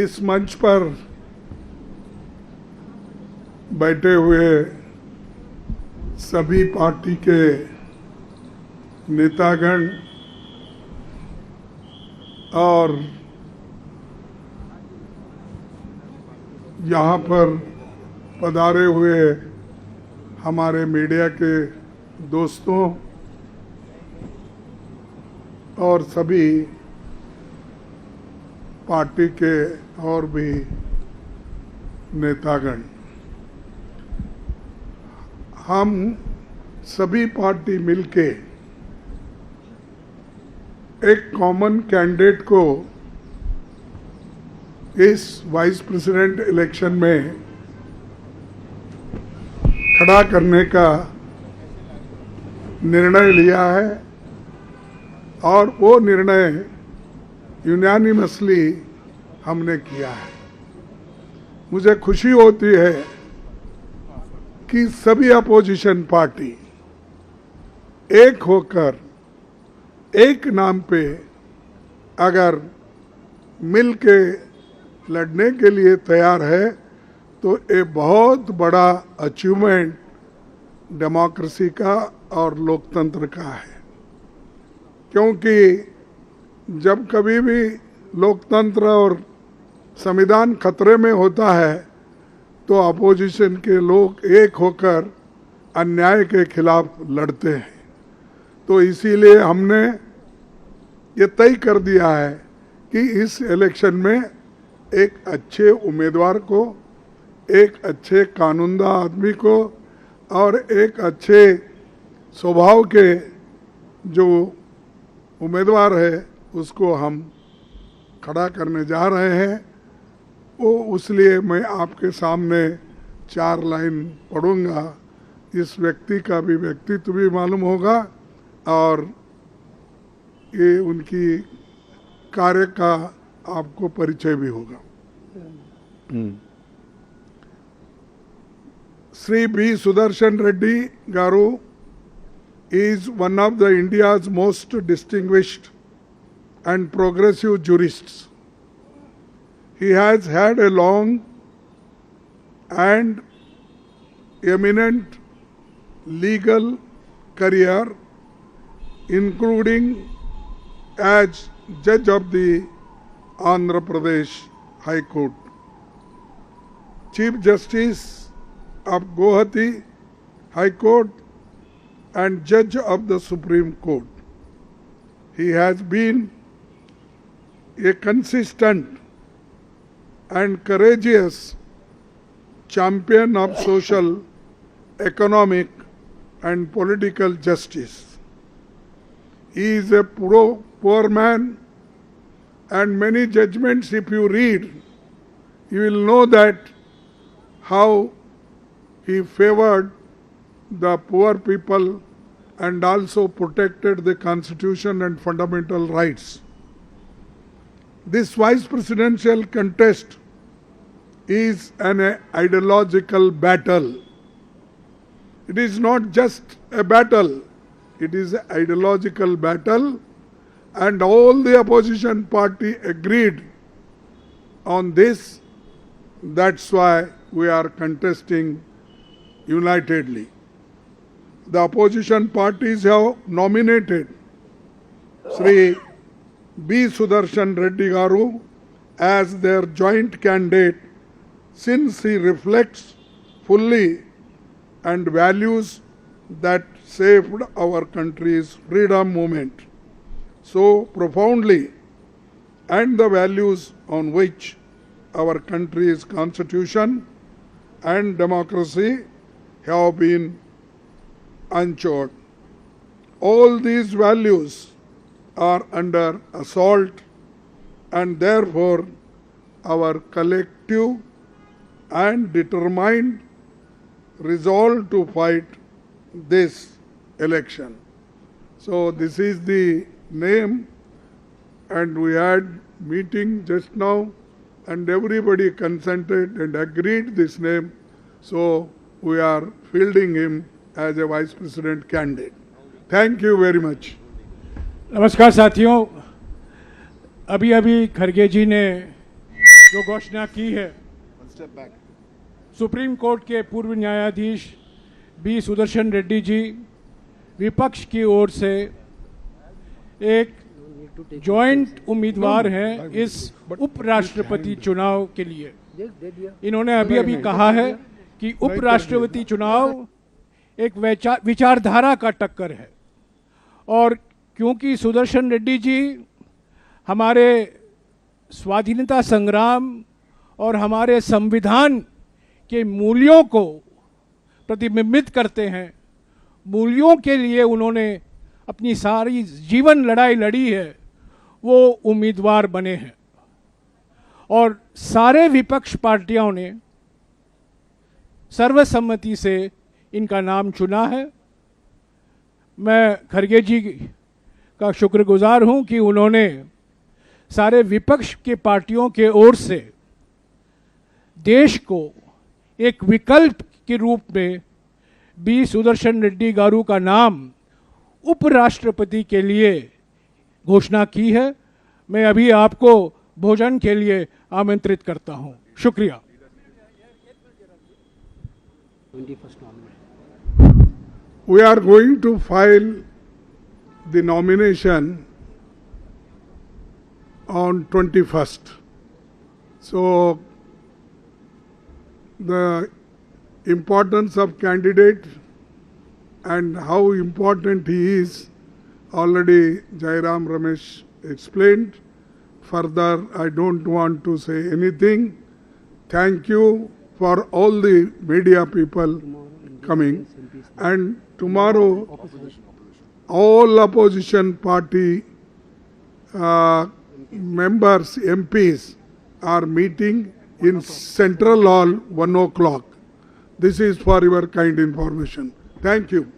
इस मंच पर बैठे हुए सभी पार्टी के नेतागण और यहाँ पर पधारे हुए हमारे मीडिया के दोस्तों और सभी पार्टी के और भी नेतागण, हम सभी पार्टी मिलके एक कॉमन कैंडिडेट को इस वाइस प्रेसिडेंट इलेक्शन में खड़ा करने का निर्णय लिया है और वो निर्णय यूनानिमसली हमने किया है। मुझे खुशी होती है कि सभी अपोजिशन पार्टी एक होकर एक नाम पे अगर मिल के लड़ने के लिए तैयार है तो ये बहुत बड़ा अचीवमेंट डेमोक्रेसी का और लोकतंत्र का है, क्योंकि जब कभी भी लोकतंत्र और संविधान खतरे में होता है तो अपोजिशन के लोग एक होकर अन्याय के खिलाफ लड़ते हैं। तो इसीलिए हमने ये तय कर दिया है कि इस इलेक्शन में एक अच्छे उम्मीदवार को, एक अच्छे कानूनदा आदमी को और एक अच्छे स्वभाव के जो उम्मीदवार है उसको हम खड़ा करने जा रहे हैं। वो इसलिए मैं आपके सामने 4 लाइन पढ़ूंगा। इस व्यक्ति का भी व्यक्तित्व भी मालूम होगा और ये उनकी कार्य का आपको परिचय भी होगा। Shri B Sudarshan Reddy garu is one of the India's most distinguished and progressive jurists. He has had a long and eminent legal career, including as judge of the Andhra Pradesh High Court, Chief Justice of Guwahati High Court, and judge of the Supreme Court. He has been a consistent and courageous champion of social, economic, and political justice. He is a poor man, and many judgments, if you read, you will know that how he favored the poor people and also protected the constitution and fundamental rights. This vice presidential contest is an ideological battle. It is not just a battle, it is an ideological battle, and all the opposition party agreed on this. That's why we are contesting unitedly. The opposition parties have nominated Sri B. Sudarshan Reddy Garu as their joint candidate since he reflects fully and values that saved our country's freedom movement so profoundly, and the values on which our country's constitution and democracy have been anchored. All these values are under assault, and therefore our collective and determined resolve to fight this election. So this is the name, and we had meeting just now and everybody consented and agreed this name. So we are fielding him as a vice president candidate. Thank you very much. नमस्कार साथियों, अभी अभी खड़गे जी ने जो घोषणा की है, सुप्रीम कोर्ट के पूर्व न्यायाधीश बी सुदर्शन रेड्डी जी विपक्ष की ओर से एक जॉइंट उम्मीदवार हैं इस उपराष्ट्रपति चुनाव के लिए। इन्होंने अभी अभी कहा है कि उपराष्ट्रपति चुनाव एक विचारधारा का टक्कर है, और क्योंकि सुदर्शन रेड्डी जी हमारे स्वाधीनता संग्राम और हमारे संविधान के मूल्यों को प्रतिबिंबित करते हैं, मूल्यों के लिए उन्होंने अपनी सारी जीवन लड़ाई लड़ी है, वो उम्मीदवार बने हैं। और सारे विपक्ष पार्टियों ने सर्वसम्मति से इनका नाम चुना है। मैं खड़गे जी का शुक्रगुजार हूं कि उन्होंने सारे विपक्ष के पार्टियों के ओर से देश को एक विकल्प के रूप में बी सुदर्शन रेड्डी गारू का नाम उपराष्ट्रपति के लिए घोषणा की है। मैं अभी आपको भोजन के लिए आमंत्रित करता हूं। शुक्रिया। We are going to file the nomination on 21st. So the importance of candidate and how important he is already Jairam Ramesh explained. Further, I don't want to say anything. Thank you for all the media people coming. And tomorrow, all opposition party members, MPs are meeting in Central Hall 1 o'clock. This is for your kind information. Thank you.